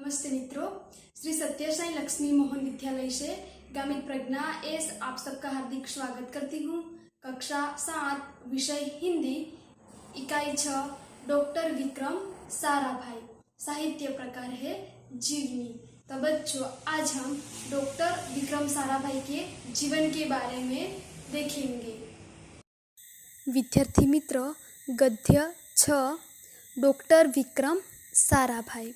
नमस्ते मित्रों, श्री सत्यसाई लक्ष्मी मोहन विद्यालय से गामित प्रज्ञा एस आप सबका हार्दिक स्वागत करती हूँ। कक्षा 7 विषय हिंदी, इकाई 6, डॉक्टर विक्रम साराभाई। साहित्य प्रकार है जीवनी। तो बच्चों, आज हम डॉक्टर विक्रम साराभाई के जीवन के बारे में देखेंगे। विद्यार्थी मित्र, गद्य 6, डॉक्टर विक्रम साराभाई।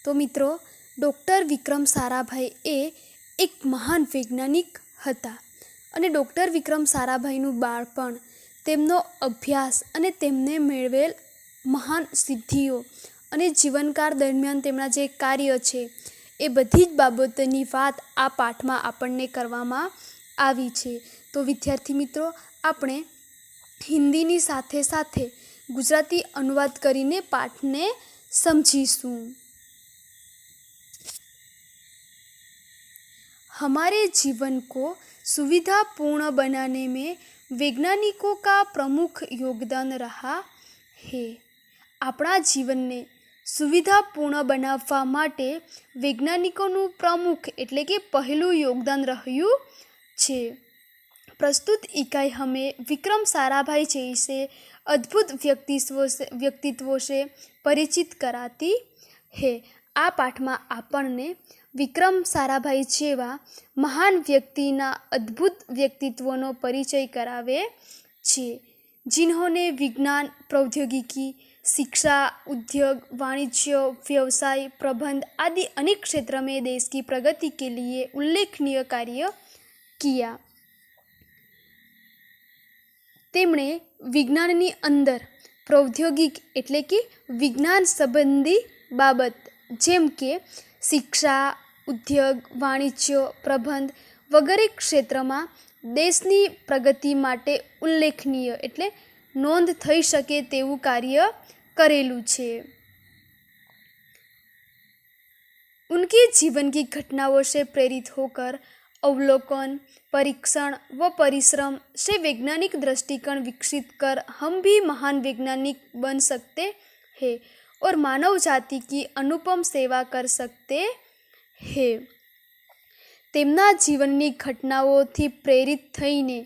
तो मित्रों, डॉक्टर विक्रम साराभाई એ એક મહાન વૈજ્ઞાનિક હતા અને ડૉક્ટર વિક્રમ સારાભાઈનું બાળપણ, તેમનો અભ્યાસ અને તેમને મેળવેલ મહાન સિદ્ધિઓ અને જીવનકાળ દરમિયાન તેમના જે કાર્ય છે એ બધી જ બાબતોની વાત આ પાઠમાં આપણને કરવામાં આવી છે। તો વિદ્યાર્થી મિત્રો, આપણે હિન્દીની સાથે સાથે ગુજરાતી અનુવાદ કરીને પાઠને समझीશું। हमारे जीवन को सुविधापूर्ण बनाने में वैज्ञानिकों का प्रमुख योगदान रहा है। આપણા જીવનને સુવિધાપૂર્ણ બનાવવા માટે વૈજ્ઞાનિકોનું પ્રમુખ એટલે કે પહેલું યોગદાન રહ્યું છે। प्रस्तुत इकाई हमें विक्रम साराभाई जैसे अद्भुत व्यक्तित्वों से परिचित कराती है। आ पाठ में आपने विक्रम साराभाई जेवा महान व्यक्तिना अद्भुत व्यक्तित्वों परिचय करावे छे, जिन्होंने विज्ञान, प्रौद्योगिकी, शिक्षा, उद्योग, वाणिज्य, व्यवसाय, प्रबंध आदि अनेक क्षेत्र में देश की प्रगति के लिए उल्लेखनीय कार्य किया। તેમણે વિજ્ઞાનની અંદર પ્રૌદ્યોગિક એટલે કે વિજ્ઞાન સંબંધી બાબત જેમ કે શિક્ષા, ઉદ્યોગ, વાણિજ્ય, પ્રબંધ વગેરે ક્ષેત્રમાં દેશની પ્રગતિ માટે ઉલ્લેખનીય એટલે નોંધ થઈ શકે તેવું કાર્ય કરેલું છે। उनके जीवन की घटनाओं से प्रेरित होकर अवलोकन, परीक्षण व परिश्रम से वैज्ञानिक दृष्टिकोण विकसित कर हम भी महान वैज्ञानिक बन सकते हैं और मानव जाति की अनुपम सेवा कर सकते हैं। તેમના જીવનની ઘટનાઓથી પ્રેરિત થઈને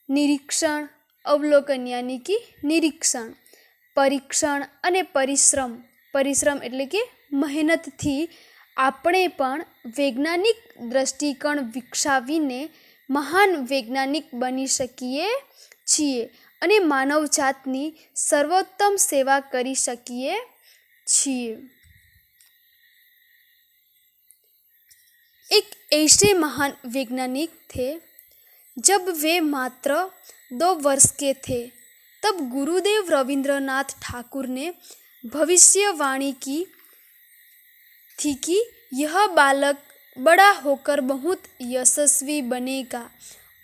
નિરીક્ષણ, અવલોકન યાની કે નિરીક્ષણ, પરીક્ષણ અને પરિશ્રમ એટલે કે મહેનતથી આપણે પણ વૈજ્ઞાનિક દૃષ્ટિકોણ વિકસાવીને મહાન વૈજ્ઞાનિક બની શકીએ છીએ અને માનવજાતની સર્વોત્તમ સેવા કરી શકીએ છીએ। एक ऐसे महान वैज्ञानिक थे, जब वे मात्र 2 वर्ष के थे तब गुरुदेव रविंद्रनाथ ठाकुर ने भविष्यवाणी की थी कि यह बालक बड़ा होकर बहुत यशस्वी बनेगा,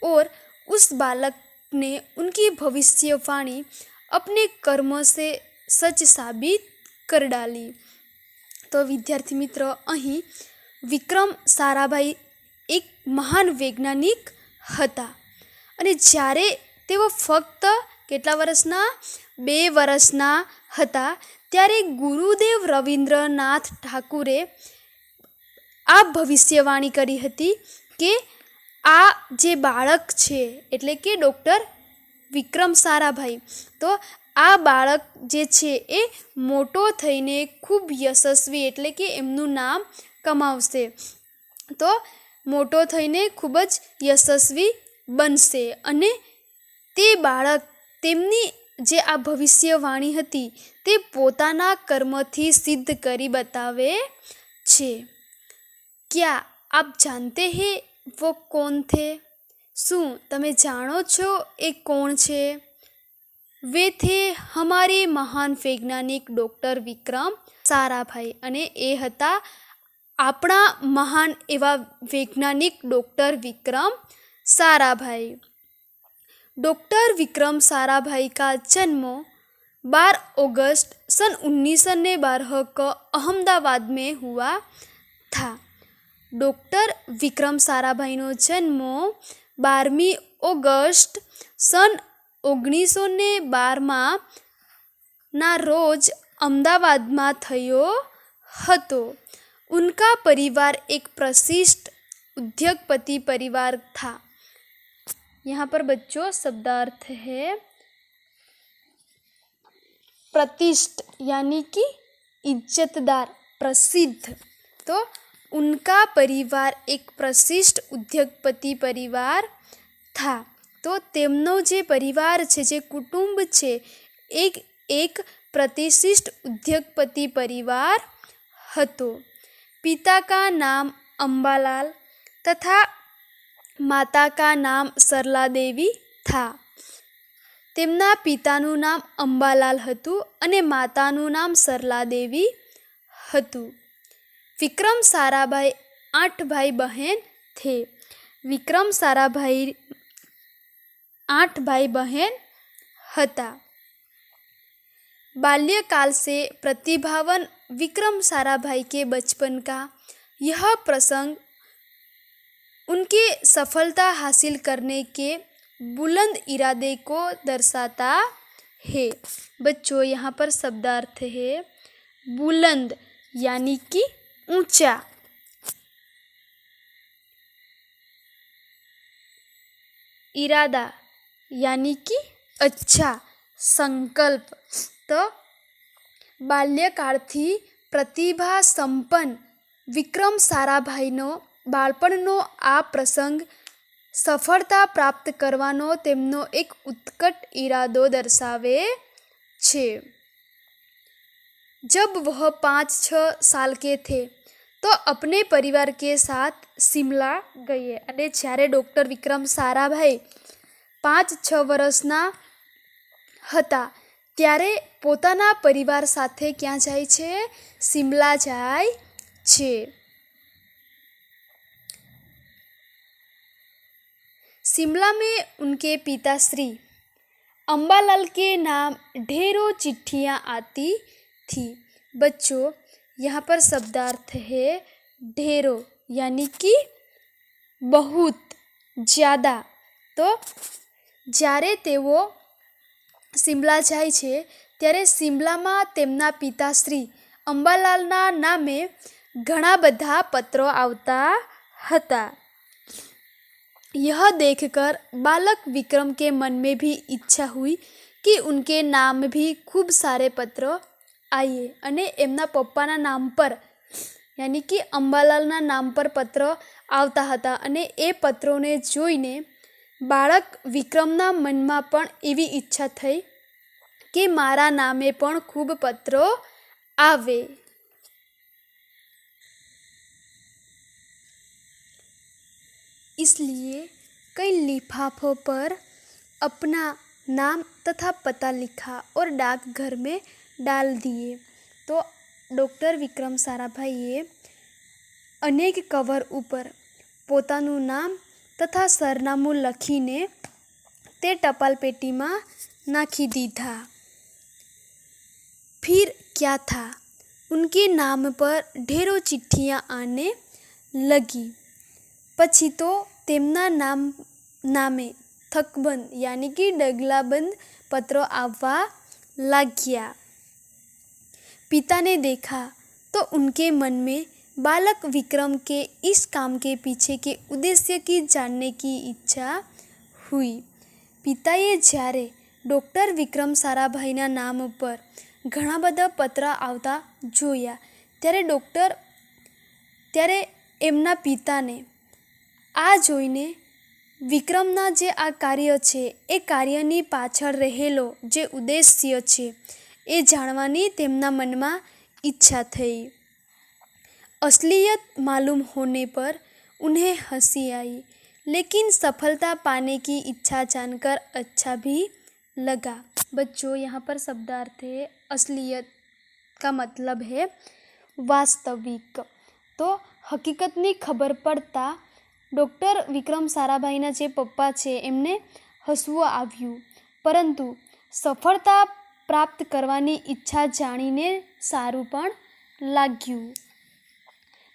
और उस बालक ने उनकी भविष्यवाणी अपने कर्मों से सच साबित कर डाली। तो विद्यार्थी मित्र, અહીં વિક્રમ સારાભાઈ એક મહાન વૈજ્ઞાનિક હતા અને જ્યારે તેઓ ફક્ત કેટલા વર્ષના 2 વર્ષના હતા ત્યારે ગુરુદેવ રવિન્દ્રનાથ ઠાકુરે આ ભવિષ્યવાણી કરી હતી કે આ જે બાળક છે એટલે કે ડૉક્ટર વિક્રમ સારાભાઈ, તો આ બાળક જે છે એ મોટો થઈને ખૂબ યશસ્વી એટલે કે એમનું નામ કમાવશે, તો મોટો થઈને ખૂબ જ યશસ્વી બનશે અને તે બાળક તેમની જે આ ભવિષ્યવાણી હતી તે પોતાના કર્મથી સિદ્ધ કરી બતાવે છે। क्या आप जानते हैं वो कौन थे? શું તમે જાણો છો એ કોણ છે? वे थे हमारे महान वैज्ञानिक डॉक्टर विक्रम साराभाई અને એ હતા આપણા મહાન એવા વૈજ્ઞાનિક ડૉક્ટર વિક્રમ साराभाई। डॉक्टर विक्रम साराभाई का जन्म 12 अगस्त सन 1912 को अहमदाबाद में हुआ था। डॉक्टर विक्रम साराभाईનો જન્મ 12મી ઓગસ્ટ સન 1912 ના રોજ અમદાવાદમાં થયો હતો। उनका परिवार एक प्रसिद्ध उद्योगपति परिवार था। यहाँ पर बच्चों शब्दार्थ है प्रतिष्ठ यानी कि इज्जतदार, प्रसिद्ध। तो उनका परिवार एक प्रसिद्ध उद्योगपति परिवार था। तो તેમનો જે પરિવાર છે, જે કુટુંબ છે, એક प्रतिष्ठित उद्योगपति परिवार હતો। पिता का नाम अंबालाल तथा माता का नाम सरला देवी था। તેમના પિતાનું નામ અંબાલાલ હતું અને માતાનું નામ સરલા દેવી હતું। विक्रम साराभाई 8 भाई बहन थे। विक्रम साराभाई 8 भाई बहन हता। बाल्यकाल से प्रतिभावान विक्रम साराभाई के बचपन का यह प्रसंग उनके सफलता हासिल करने के बुलंद इरादे को दर्शाता है। बच्चों यहाँ पर शब्दार्थ है बुलंद यानी कि ऊंचा, इरादा यानी कि अच्छा, संकल्प। तो બાલ્યકાળથી પ્રતિભા સંપન્ન વિક્રમ સારાભાઈનો બાળપણનો આ પ્રસંગ સફળતા પ્રાપ્ત કરવાનો તેમનો એક ઉત્કટ इरादो दर्शावे छे। जब वह 5-6 साल के थे तो अपने परिवार के साथ शिमला गए। અને જ્યારે ડૉક્ટર વિક્રમ સારાભાઈ 5-6 વર્ષના હતા ત્યારે પોતાના પરિવાર સાથે ક્યાં જાય છે? શિમલા જાય છે। शिमला में उनके पिताश्री अंबालाल के नाम ढेरों चिट्ठियाँ आती थी। बच्चों यहाँ पर शब्दार्थ है ढेरों यानी कि बहुत, ज़्यादा। तो જ્યારે તેઓ શિમલા જાય છે ત્યારે શિમલામાં તેમના પિતાશ્રી અંબાલાલના નામે ઘણા બધા પત્રો આવતા હતા। यह देखकर बालक विक्रम के मन में भी इच्छा हुई कि उनके नाम भी खूब सारे पत्र आए। અને એમના પપ્પાના નામ પર યાની કે અંબાલાલના નામ પર પત્ર આવતા હતા અને એ પત્રોને જોઈને બાળક વિક્રમના મનમાં પણ એવી ઈચ્છા થઈ કે મારા નામે પણ ખૂબ પત્રો આવે। इसलिए कई लिफाफों पर अपना नाम तथा पता लिखा और डाकघर में डाल दिए। तो डॉक्टर विक्रम साराभाઈએ अनेक कवर ऊपर પોતાનું નામ તથા સરનામું લખીને તે ટપાલ પેટીમાં નાખી દીધા। फिर क्या था, उनके नाम पर ढेरों चिट्ठियाँ आने लगी। પછી તો તેમના નામે થકબંધ यानी कि डगलाबंद पत्रों आववा लाग्या। पिता ने देखा तो उनके मन में बालक विक्रम के इस काम के पीछे के उद्देश्य की जानने की इच्छा हुई। पिताए જ્યારે ડૉક્ટર વિક્રમ સારાભાઈના નામ ઉપર ઘણા બધા પત્ર આવતા જોયા ત્યારે એમના પિતાને આ જોઈને વિક્રમના જે આ કાર્ય છે એ કાર્યની પાછળ રહેલો જે ઉદ્દેશ્ય છે એ જાણવાની તેમના મનમાં ઈચ્છા થઈ। असलियत मालूम होने पर उन्हें हंसी आई, लेकिन सफलता पाने की इच्छा जानकर अच्छा भी लगा। बच्चों यहाँ पर शब्दार्थ है असलियत का मतलब है वास्तविक। तो હકીકતની ખબર પડતા ડૉક્ટર વિક્રમ સારાભાઈના જે પપ્પા છે એમને હસવું આવ્યું, પરંતુ સફળતા પ્રાપ્ત કરવાની ઈચ્છા જાણીને સારું પણ લાગ્યું।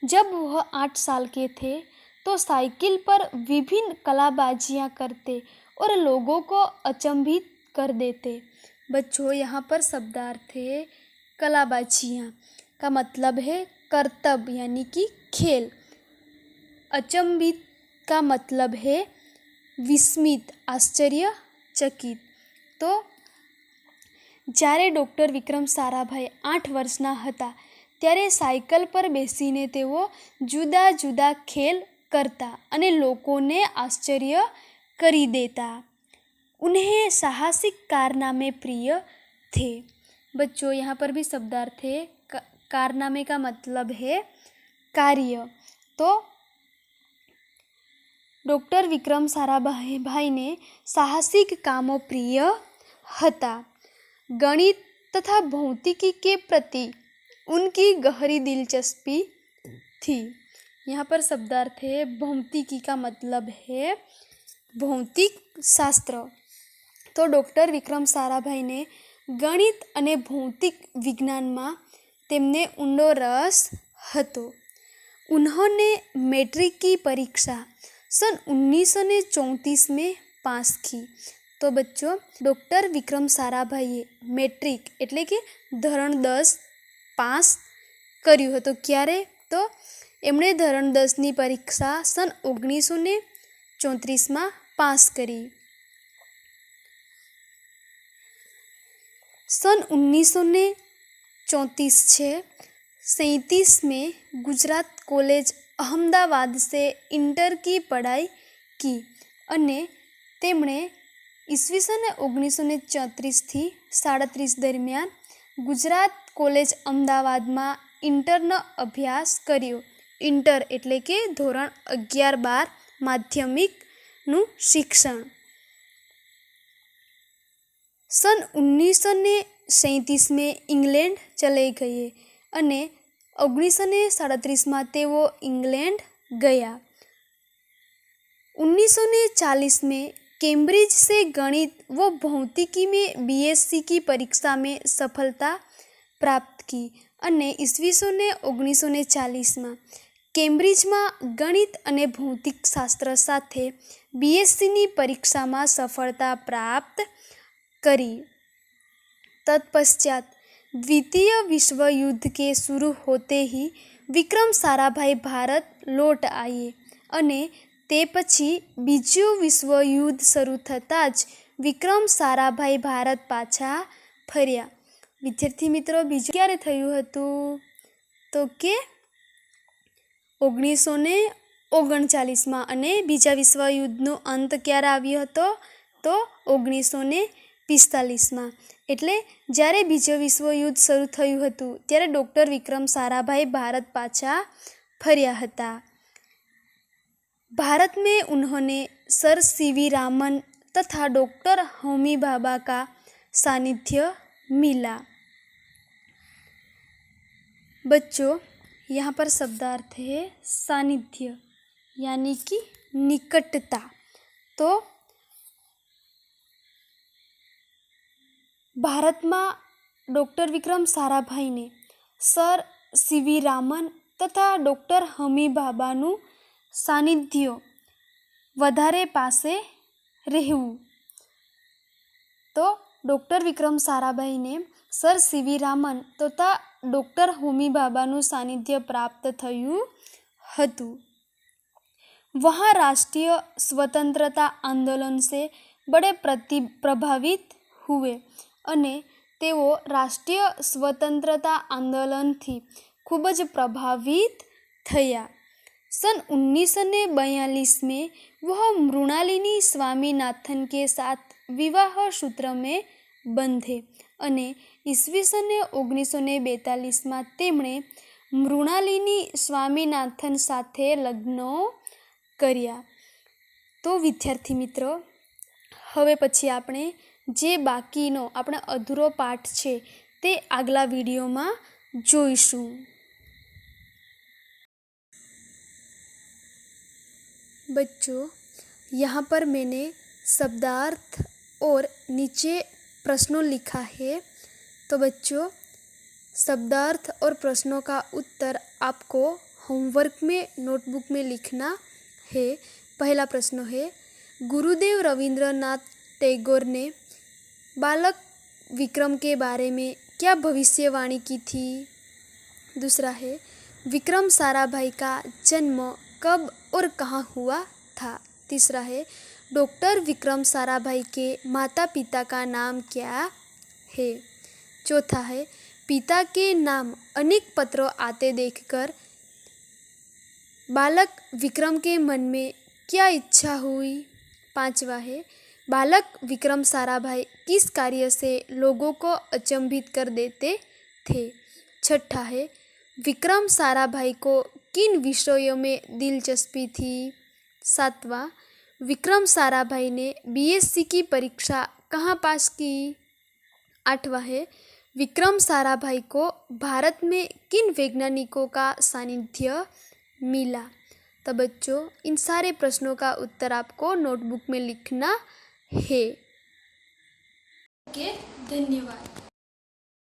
जब वह 8 साल के थे तो साइकिल पर विभिन्न कलाबाजियाँ करते और लोगों को अचंभित कर देते। बच्चों यहाँ पर शब्दार्थ है कलाबाजियाँ का मतलब है करतब यानी कि खेल। अचंभित का मतलब है विस्मित, आश्चर्यचकित। તો જ્યારે ડૉક્ટર વિક્રમ સારાભાઈ 8 વર્ષના હતા ત્યારે સાયકલ પર બેસીને તેઓ જુદા જુદા ખેલ करता અને લોકોને આશ્ચર્ય કરી દેતા। उन्हें साहसिक कारनामे प्रिय थे। बच्चों यहाँ पर भी शब्दार्थ है, कारनामे का मतलब है कार्य। तो डॉक्टर विक्रम साराभाई ने साहसिक कामों प्रिय हता। गणित तथा भौतिकी के प्रति उनकी गहरी दिलचस्पी थी। यहाँ पर शब्दार्थ है भौतिकी का मतलब है भौतिक शास्त्र। तो डॉक्टर विक्रम साराभाईने गणित अने भौतिक विज्ञान में तेमने ऊंडो रस हतो। उन्होंने मैट्रिक की परीक्षा सन 1934 में पास की। तो बच्चों डॉक्टर विक्रम साराभाईए मैट्रिक एटले कि धोरण 10 पास कर्युं हतुं। क्यारे? तो एमणे धोरण 10 नी परीक्षा सन 1934 में पास करी। सन 1934 छे 37 में गुजरात कॉलेज अहमदाबाद से इंटर की पढ़ाई की अने तेमणे ईस्वीसन 1934 थी 37 दरमियान गुजरात कॉलेज अहमदाबाद में इंटरनो अभ्यास कर्यो। इंटर एटले के धोरण 11-12 माध्यमिकनु शिक्षण। सन 1937 में इंग्लैंड चले गए अने 1937 में तेओ इंग्लैंड गया। 1940 में कैम्ब्रिज से गणित व भौतिकी में बीएससी की परीक्षा में सफलता प्राप्त की अने ईस्वीसन 1940 में कैम्ब्रिज में गणित अने भौतिक शास्त्र साथे बीएससी नी परीक्षा में सफलता प्राप्त करी। तत्पश्चात द्वितीय विश्व युद्ध के शुरू होते ही विक्रम साराभाई भारत लौट आए अने ते पछी बीजું विश्व युद्ध शुरू थता ज विक्रम साराभाई भारत पाछा फर्या। विद्यार्थी मित्रों बीजું क्यारे थयुं हतुं? तो के 1939 में अने बीजा विश्व युद्धनो अंत क्यारे आव्यो हतो? तो 1945 में। एटले ज्यारे बीजું विश्व युद्ध शुरू थयुं हतुं त्यारे डॉक्टर विक्रम साराभाई भारत पाछा फर्या हता। भारत में उन्होंने सर सीवी रामन तथा डॉक्टर होमी भाभा का सानिध्य मिला। बच्चों यहाँ पर शब्दार्थ है सानिध्य यानी कि निकटता। तो भारत में डॉक्टर विक्रम साराभाई ने सर सीवी रामन तथा डॉक्टर होमी भाभानु सानिध्य वधारे पासे रहेवुं। तो डॉक्टर विक्रम साराभाई ने सर सीवी रामन तथा डॉक्टर होमी भाभानु सानिध्य प्राप्त थयुं हतुं। वहाँ राष्ट्रीय स्वतंत्रता आंदोलन से बड़े प्रभावित हुए अने तेओ राष्ट्रीय स्वतंत्रता आंदोलन थी खूब ज प्रभावित थया। सन 1942 में वह मृणालिनी स्वामीनाथन के साथ विवाह सूत्र में बंधे अने ईस्वीसन 1942 में तेमणे मृणालिनी स्वामीनाथन साथे लग्नो कर्या। तो विद्यार्थी मित्रों हवे पछी आपणे जे बाकीनो आपणे अधूरो पाठ छे ते आगला विडियो में जोईशुं। बच्चों यहाँ पर मैंने शब्दार्थ और नीचे प्रश्नों लिखा है। तो बच्चों शब्दार्थ और प्रश्नों का उत्तर आपको होमवर्क में नोटबुक में लिखना है। पहला प्रश्न है, गुरुदेव रविंद्रनाथ टैगोर ने बालक विक्रम के बारे में क्या भविष्यवाणी की थी? दूसरा है विक्रम साराभाई का जन्म कब और कहाँ हुआ था। तीसरा है डॉक्टर विक्रम साराभाई के माता पिता का नाम क्या है। चौथा है पिता के नाम अनेक पत्र आते देखकर बालक विक्रम के मन में क्या इच्छा हुई। पांचवा है बालक विक्रम साराभाई किस कार्य से लोगों को अचंभित कर देते थे। छठा है विक्रम साराभाई को किन विषयों में दिलचस्पी थी। सातवां विक्रम साराभाई ने बीएससी की परीक्षा कहाँ पास की। आठवां है विक्रम साराभाई को भारत में किन वैज्ञानिकों का सानिध्य मिला। तो बच्चों इन सारे प्रश्नों का उत्तर आपको नोटबुक में लिखना है। धन्यवाद।